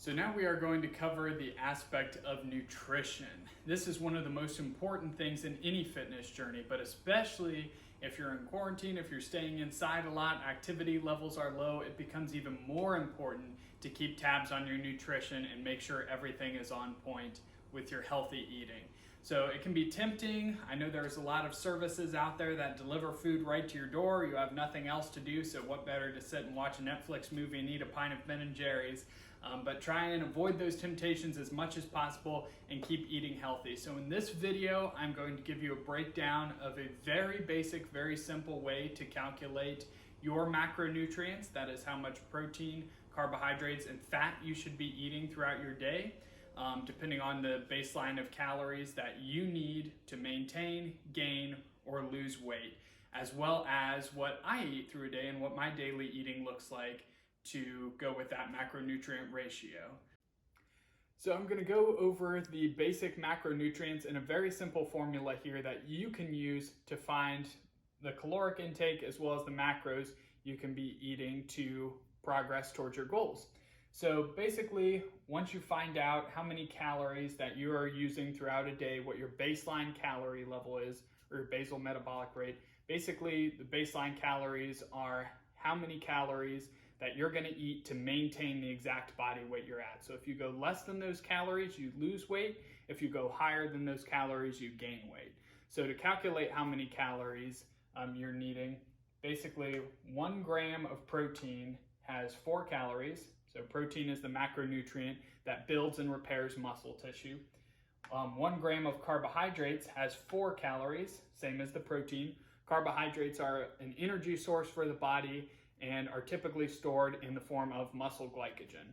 So now we are going to cover the aspect of nutrition. This is one of the most important things in any fitness journey, but especially if you're in quarantine, if you're staying inside a lot, activity levels are low, it becomes even more important to keep tabs on your nutrition and make sure everything is on point with your healthy eating. So it can be tempting. I know there's a lot of services out there that deliver food right to your door. You have nothing else to do, so what better to sit and watch a Netflix movie and eat a pint of Ben & Jerry's. But try and avoid those temptations as much as possible and keep eating healthy. So in this video, I'm going to give you a breakdown of a very basic, very simple way to calculate your macronutrients. That is how much protein, carbohydrates, and fat you should be eating throughout your day, depending on the baseline of calories that you need to maintain, gain, or lose weight, as well as what I eat through a day and what my daily eating looks like to go with that macronutrient ratio. So I'm going to go over the basic macronutrients in a very simple formula here that you can use to find the caloric intake as well as the macros you can be eating to progress towards your goals. So basically, once you find out how many calories that you are using throughout a day, what your baseline calorie level is, or your basal metabolic rate, basically the baseline calories are how many calories that you're going to eat to maintain the exact body weight you're at. So if you go less than those calories, you lose weight. If you go higher than those calories, you gain weight. So to calculate how many calories you're needing, basically 1 gram of protein has 4 calories. So protein is the macronutrient that builds and repairs muscle tissue. 1 gram of carbohydrates has 4 calories, same as the protein. Carbohydrates are an energy source for the body and are typically stored in the form of muscle glycogen.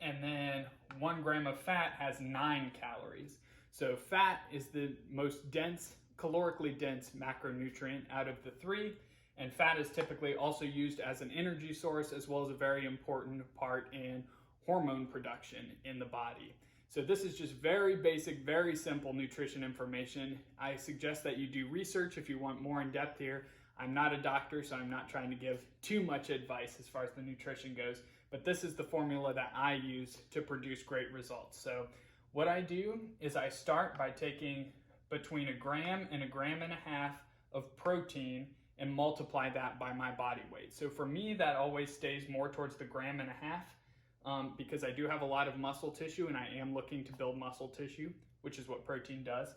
And then 1 gram of fat has 9 calories. So fat is the most dense, calorically dense macronutrient out of the 3. And fat is typically also used as an energy source as well as a very important part in hormone production in the body. So this is just very basic, very simple nutrition information. I suggest that you do research if you want more in depth here. I'm not a doctor, so I'm not trying to give too much advice as far as the nutrition goes, but this is the formula that I use to produce great results. So what I do is I start by taking between 1 gram and 1.5 grams of protein and multiply that by my body weight. So for me, that always stays more towards the 1.5 grams because I do have a lot of muscle tissue and I am looking to build muscle tissue, which is what protein does.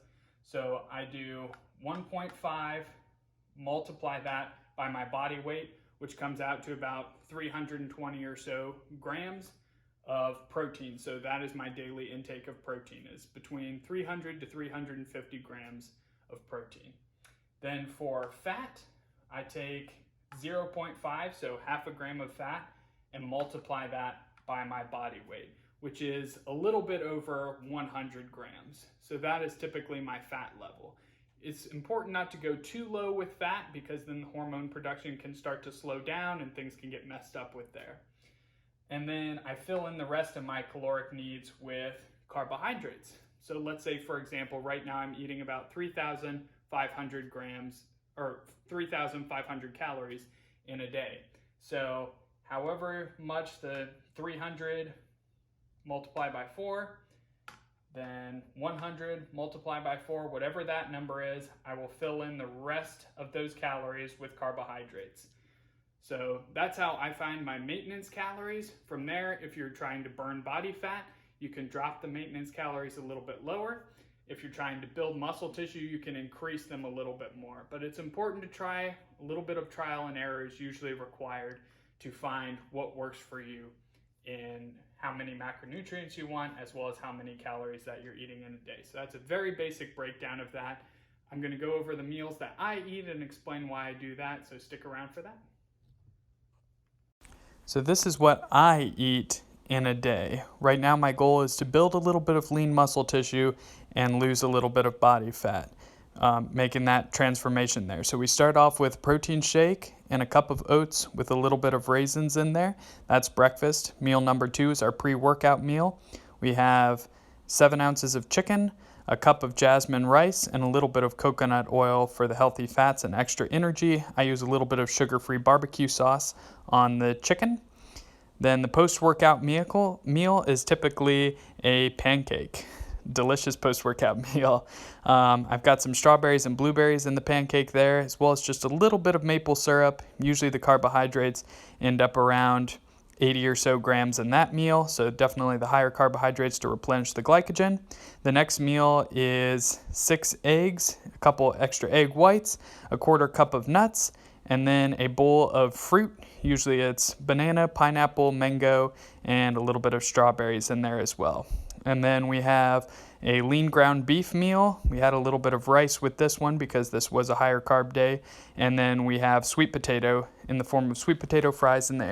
So I do 1.5, multiply that by my body weight, which comes out to about 320 or so grams of protein. So that is my daily intake of protein, is between 300 to 350 grams of protein. Then for fat, I take 0.5, so 0.5 gram of fat, and multiply that by my body weight, which is a little bit over 100 grams. So that is typically my fat level. It's important not to go too low with fat because then the hormone production can start to slow down and things can get messed up with there. And then I fill in the rest of my caloric needs with carbohydrates. So let's say, for example, right now I'm eating about 3,500 grams or 3,500 calories in a day. So however much the 300 multiplied by 4, then 100 multiplied by 4, whatever that number is, I will fill in the rest of those calories with carbohydrates. So that's how I find my maintenance calories. From there, if you're trying to burn body fat, you can drop the maintenance calories a little bit lower. If you're trying to build muscle tissue, you can increase them a little bit more. But it's important to try. A little bit of trial and error is usually required to find what works for you in how many macronutrients you want, as well as how many calories that you're eating in a day. So that's a very basic breakdown of that. I'm going to go over the meals that I eat and explain why I do that, so stick around for that. So this is what I eat in a day. Right now my goal is to build a little bit of lean muscle tissue and lose a little bit of body fat, making that transformation there. So we start off with protein shake and a cup of oats with a little bit of raisins in there. That's breakfast. Meal number 2 is our pre-workout meal. We have 7 ounces of chicken, a cup of jasmine rice, and a little bit of coconut oil for the healthy fats and extra energy. I use a little bit of sugar-free barbecue sauce on the chicken. Then the post-workout meal is typically a pancake. Delicious post-workout meal. I've got some strawberries and blueberries in the pancake there, as well as just a little bit of maple syrup. Usually the carbohydrates end up around 80 or so grams in that meal, so definitely the higher carbohydrates to replenish the glycogen. The next meal is 6 eggs, a couple extra egg whites, a quarter cup of nuts, and then a bowl of fruit. Usually it's banana, pineapple, mango, and a little bit of strawberries in there as well. And then we have a lean ground beef meal. We had a little bit of rice with this one because this was a higher carb day. And then we have sweet potato in the form of sweet potato fries in the air.